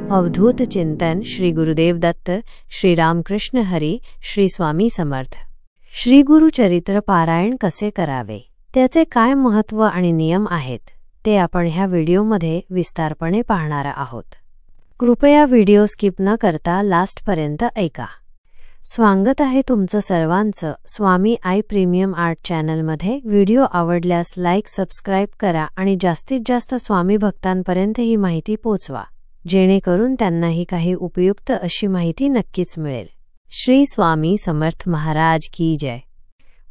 अवधूत चिंतन श्री गुरुदेव दत्त, श्री रामकृष्ण हरी, श्री स्वामी समर्थ। श्री गुरुचरित्र पारायण कसे करावे, त्याचे काय महत्त्व आणि नियम आहेत, ते आपण ह्या व्हिडिओमध्ये विस्तारपणे पाहणार आहोत। कृपया व्हिडिओ स्किप न करता लास्टपर्यंत ऐका। स्वागत आहे तुमचं सर्वांचं स्वामी आई प्रीमियम आर्ट चॅनलमध्ये। व्हिडिओ आवडल्यास लाईक, सबस्क्राईब करा आणि जास्तीत जास्त स्वामी भक्तांपर्यंत ही माहिती पोहोचवा, जेणेकरून त्यांनाही काही उपयुक्त अशी माहिती नक्कीच मिळेल। श्री स्वामी समर्थ महाराज की जय।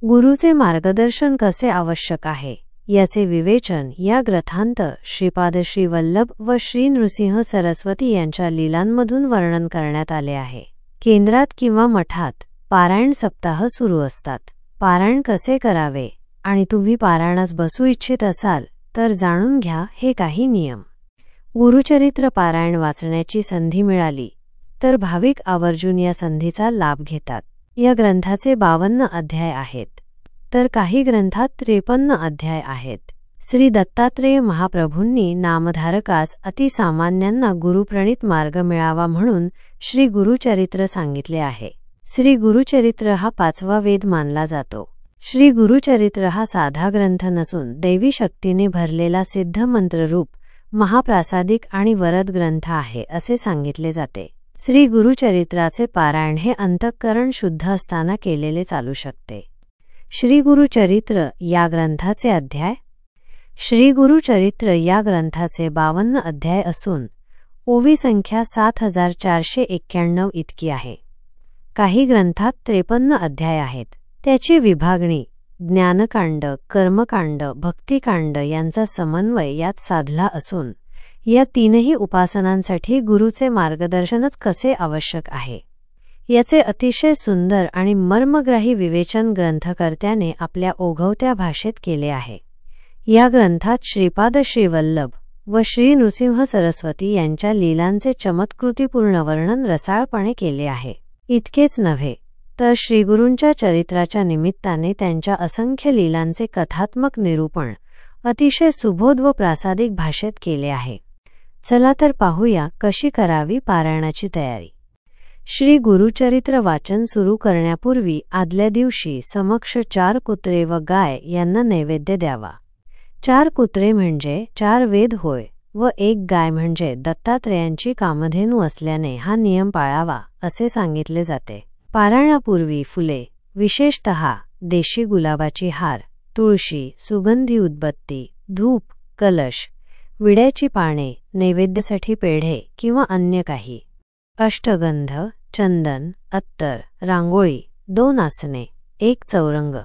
गुरुचे मार्गदर्शन कसे आवश्यक आहे याचे विवेचन या ग्रंथांत श्रीपाद श्री वल्लभ व श्री नृसिंह सरस्वती यांच्या लीलांमधून वर्णन करण्यात आले आहे। केंद्रात किंवा मठात पारायण सप्ताह सुरू असतात। पारायण कसे करावे आणि तुम्ही पारायणास बसू इच्छित असाल तर जाणून घ्या हे काही नियम। गुरुचरित्र पारायण वाचण्याची संधी मिळाली तर भाविक आवर्जून या संधीचा लाभ घेतात। या ग्रंथाचे 52 अध्याय आहेत, तर काही ग्रंथात 53 अध्याय आहेत। श्री दत्तात्रेय महाप्रभूंनी नामधारकास अतिसामान्यांना गुरुप्रणीत मार्ग मिळावा म्हणून श्री गुरुचरित्र सांगितले आहे। श्री गुरुचरित्र हा 5वा वेद मानला जातो। श्री गुरुचरित्र हा साधा ग्रंथ नसून दैवी शक्तीने भरलेला सिद्ध मंत्ररूप महाप्रासादिक आणि वरद ग्रंथ आहे असे सांगितले जाते। श्री गुरुचरित्राचे पारायण हे अंतःकरण शुद्ध असताना केलेले चालू शकते। श्री गुरुचरित्र या ग्रंथाचे अध्याय। श्री गुरुचरित्र या ग्रंथाचे 52 अध्याय असून ओवी संख्या 7491 इतकी आहे। काही ग्रंथात 53 अध्याय आहेत। त्याची विभागणी ज्ञानकांड, कर्मकांड, भक्तिकांड यांचा समन्वय यात साधला असून या तीनही उपासनांसाठी गुरुचे मार्गदर्शनच कसे आवश्यक आहे याचे अतिशय सुंदर आणि मर्मग्राही विवेचन ग्रंथकर्त्याने आपल्या ओघवत्या भाषेत केले आहे। या ग्रंथात श्रीपाद श्री वल्लभ व श्री नृसिंह सरस्वती यांच्या लीलांचे चमत्कृतीपूर्ण वर्णन रसाळपणे केले आहे। इतकेच नव्हे तर श्रीगुरूंच्या चरित्राच्या निमित्ताने त्यांच्या असंख्य लीलांचे कथात्मक निरूपण अतिशय सुबोध व प्रासादिक भाषेत केले आहे। चला तर पाहूया कशी करावी पारायणाची तयारी। श्री गुरुचरित्र वाचन सुरू करण्यापूर्वी आदल्या दिवशी समक्ष 4 कुत्रे व गाय यांना नैवेद्य द्यावा। 4 कुत्रे म्हणजे 4 वेद होय व 1 गाय म्हणजे दत्तात्रेयांची कामधेनू असल्याने हा नियम पाळावा असे सांगितले जाते। पारायणापूर्वी फुले, विशेषतः देशी गुलाबाची हार, तुळशी, सुगंधी उदबत्ती, धूप, कलश, विड्याची पाने, नैवेद्यासाठी पेढे किंवा अन्य काही, अष्टगंध, चंदन, अत्तर, रांगोळी, 2 आसने, 1 चौरंग,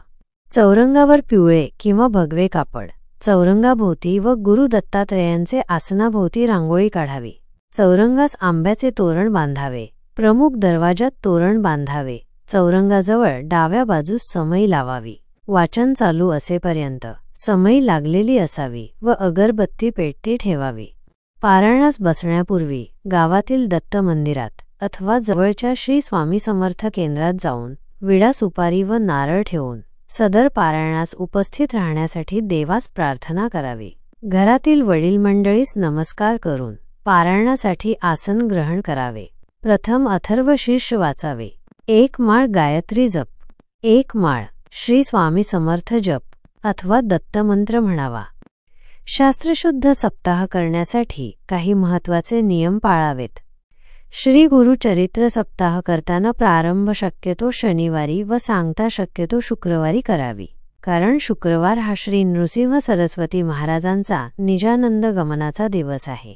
चौरंगावर पिवळे किंवा भगवे कापड, चौरंगाभोवती व गुरु दत्तात्रेयांचे आसनाभोवती रांगोळी काढावी। चौरंगास आंब्याचे तोरण बांधावे। प्रमुख दरवाजात तोरण बांधावे। चौरंगाजवळ डाव्या बाजूस समई लावावी। वाचन चालू असेपर्यंत समई लागलेली असावी व अगरबत्ती पेटती ठेवावी। पारायणास बसण्यापूर्वी गावातील दत्त मंदिरात अथवा जवळच्या श्री स्वामी समर्थ केंद्रात जाऊन विडा, सुपारी व नारळ ठेवून सदर पारायणास उपस्थित राहण्यासाठी देवास प्रार्थना करावी। घरातील वडील मंडळीस नमस्कार करून पारायणासाठी आसन ग्रहण करावे। प्रथम अथर्व शीर्ष वाचावे। 1 माळ गायत्री जप, 1 माळ श्री स्वामी समर्थ जप अथवा दत्तमंत्र म्हणावा। शास्त्रशुद्ध सप्ताह करण्यासाठी काही महत्त्वाचे नियम पाळावेत। श्री गुरुचरित्र सप्ताह करताना प्रारंभ शक्यतो शनिवारी व सांगता शक्यतो शुक्रवारी करावी, कारण शुक्रवार हा श्री नृसिंह सरस्वती महाराजांचा निजानंद गमनाचा दिवस आहे।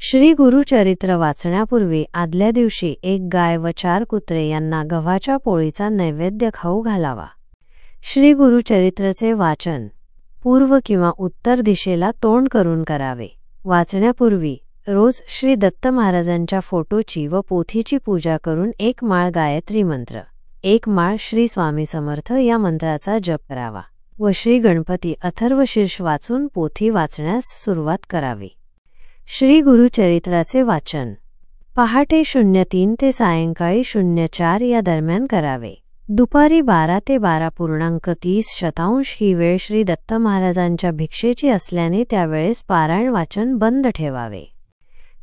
श्री गुरुचरित्र वाचण्यापूर्वी आदल्या दिवशी 1 गाय व 4 कुत्रे यांना गव्हाच्या पोळीचा नैवेद्य खाऊ घालावा। श्री गुरुचरित्रचे वाचन पूर्व किंवा उत्तर दिशेला तोंड करून करावे। वाचण्यापूर्वी रोज श्री दत्त महाराजांच्या फोटोची व पोथीची पूजा करून 1 माळ गायत्री मंत्र, 1 माळ श्री स्वामी समर्थ या मंत्राचा जप करावा व श्री गणपती अथर्व शीर्ष वाचून पोथी वाचण्यास सुरुवात करावी। श्री गुरुचरित्राचे वाचन पहाटे 03 ते सायंकाळी 04 या दरम्यान करावे। दुपारी 12 ते 12.30 ही वेळ श्री दत्त महाराजांच्या भिक्षेची असल्याने त्यावेळेस पारायण वाचन बंद ठेवावे।